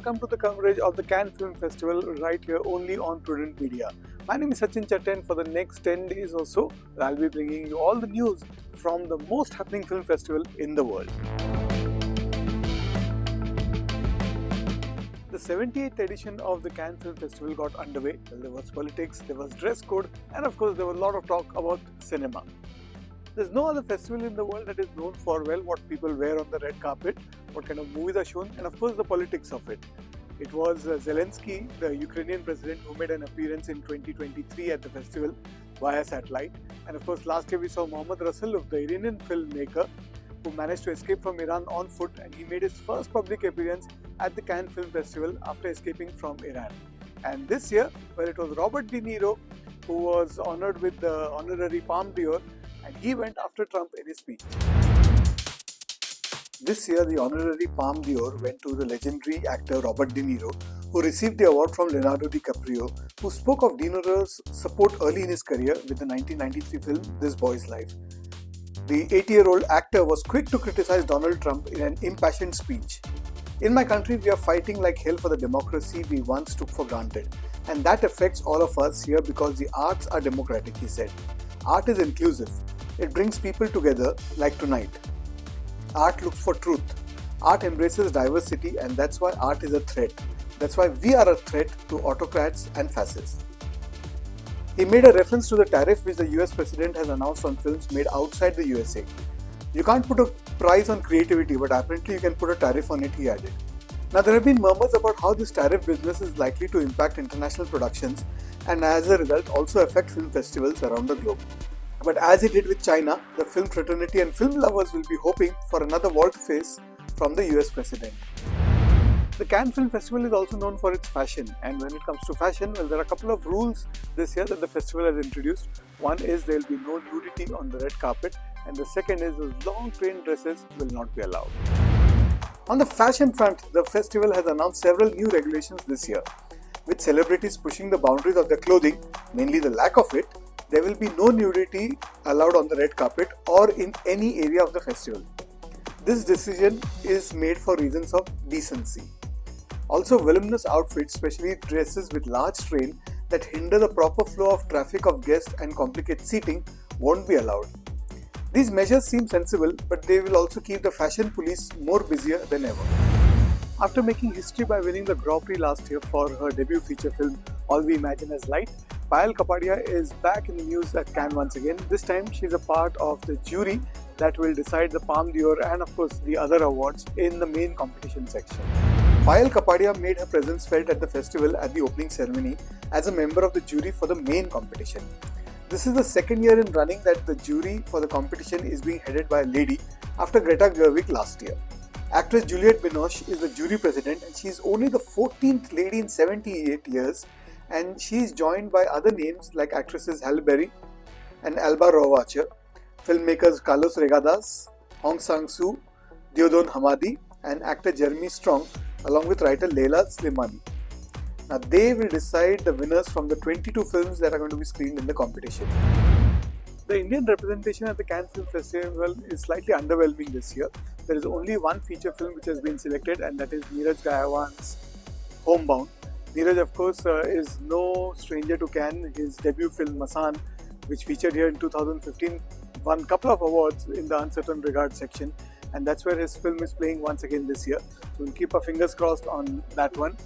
welcome to the coverage of the Cannes Film Festival right here only on Prudent Media. My name is Sachin Chatte, and for the next 10 days or so, I'll be bringing you all the news from the most happening film festival in the world. The 78th edition of the Cannes Film Festival got underway. Well, there was politics, there was dress code, and of course there was a lot of talk about cinema. There's no other festival in the world that is known for what people wear on the red carpet, what kind of movies are shown, and of course the politics of it. It was Zelensky, the Ukrainian president, who made an appearance in 2023 at the festival via satellite. And of course last year we saw Mohammad Rasulov, the Iranian filmmaker, who managed to escape from Iran on foot, and he made his first public appearance at the Cannes Film Festival after escaping from Iran. And this year, well, it was Robert De Niro who was honored with the honorary Palme d'Or, and he went after Trump in his speech. This year, the honorary Palme d'Or went to the legendary actor Robert De Niro, who received the award from Leonardo DiCaprio, who spoke of De Niro's support early in his career with the 1993 film This Boy's Life. The 80-year-old actor was quick to criticize Donald Trump in an impassioned speech. "In my country, we are fighting like hell for the democracy we once took for granted, and that affects all of us here because the arts are democratic," he said. "Art is inclusive. It brings people together, like tonight. Art looks for truth. Art embraces diversity, and that's why art is a threat. That's why we are a threat to autocrats and fascists." He made a reference to the tariff which the US president has announced on films made outside the USA. "You can't put a price on creativity, but apparently you can put a tariff on it," he added. Now, there have been murmurs about how this tariff business is likely to impact international productions and as a result also affect film festivals around the globe. But as it did with China, the film fraternity and film lovers will be hoping for another volte-face from the US president. The Cannes Film Festival is also known for its fashion, and when it comes to fashion, well, there are a couple of rules this year that the festival has introduced. One is there will be no nudity on the red carpet, and the second is those long train dresses will not be allowed. On the fashion front, the festival has announced several new regulations this year. With celebrities pushing the boundaries of their clothing, mainly the lack of it, there will be no nudity allowed on the red carpet or in any area of the festival. This decision is made for reasons of decency. Also, voluminous outfits, especially dresses with large train that hinder the proper flow of traffic of guests and complicate seating, won't be allowed. These measures seem sensible, but they will also keep the fashion police more busier than ever. After making history by winning the Grand Prix last year for her debut feature film All We Imagine As Light, Payal Kapadia is back in the news at Cannes once again. This time she is a part of the jury that will decide the Palme d'Or and of course the other awards in the main competition section. Payal Kapadia made her presence felt at the festival at the opening ceremony as a member of the jury for the main competition. This is the second year in running that the jury for the competition is being headed by a lady after Greta Gerwig last year. Actress Juliette Binoche is the jury president, and she is only the 14th lady in 78 years, and she is joined by other names like actresses Halle Berry and Alba Rohrwacher, filmmakers Carlos Regadas, Hong Sang-soo, Diodon Hamadi, and actor Jeremy Strong, along with writer Leila Slimani. Now, they will decide the winners from the 22 films that are going to be screened in the competition. The Indian representation at the Cannes Film Festival is slightly underwhelming this year. There is only one feature film which has been selected, and that is Neeraj Gaiwan's Homebound. Neeraj, of course, is no stranger to Cannes. His debut film Masan, which featured here in 2015, won a couple of awards in the Uncertain Regard section, and that's where his film is playing once again this year. So we'll keep our fingers crossed on that one.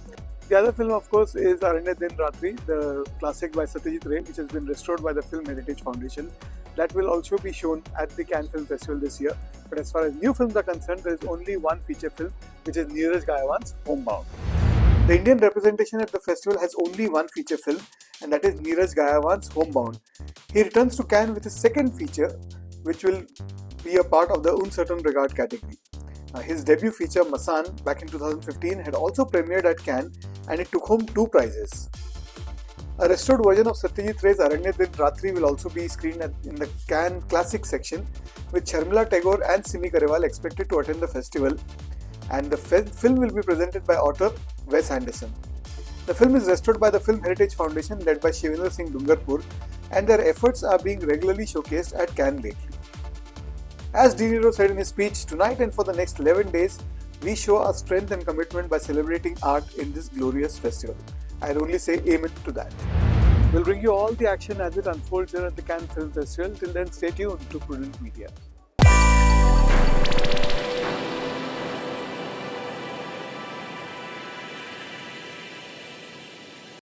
The other film, of course, is Aranya Din Ratri, the classic by Satyajit Ray, which has been restored by the Film Heritage Foundation. That will also be shown at the Cannes Film Festival this year. But as far as new films are concerned, there is only one feature film, which is Neeraj Gaiwan's Homebound. The Indian representation at the festival has only one feature film, and that is Neeraj Gaiwan's Homebound. He returns to Cannes with his second feature, which will be a part of the Uncertain Regard category. His debut feature Masan back in 2015 had also premiered at Cannes, and it took home 2 prizes. A restored version of Satyajit Ray's Aranya Din Ratri will also be screened in the Cannes Classic section, with Sharmila Tagore and Simi Garewal expected to attend the festival, and the film will be presented by author Wes Anderson. The film is restored by the Film Heritage Foundation led by Shivendra Singh Dungarpur, and their efforts are being regularly showcased at Cannes lately. As De Niro said in his speech, tonight and for the next 11 days, We show our strength and commitment by celebrating art in this glorious festival. I'd only say amen to that. We'll bring you all the action as it unfolds here at the Cannes Film Festival. Till then, stay tuned to Prudent Media.